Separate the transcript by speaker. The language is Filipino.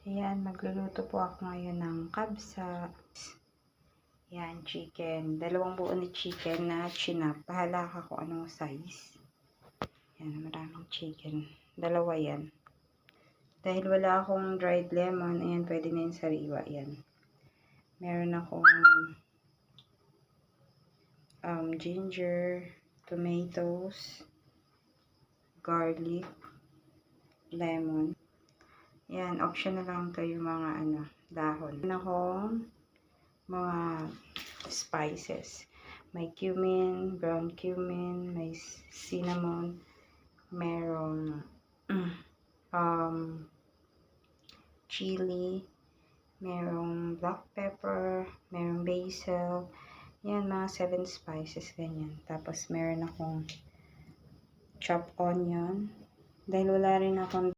Speaker 1: Ayan, magluluto po ako ngayon ng kabsa. Ayan, chicken. Dalawang buo ni chicken na chinap. Bahala ka kung anong size. Ayan, maraming chicken. Dalawa yan. Dahil wala akong dried lemon, ayan, pwede na yung sariwa. Ayan. Meron akong ginger, tomatoes, garlic, lemon. Yan, optional lang to yung mga dahon. Meron akong mga spices. May cumin, ground cumin, may cinnamon, meron chili, merong black pepper, merong basil. Yan, mga 7 spices, ganyan. Tapos, meron akong chopped onion. Dahil wala rin akong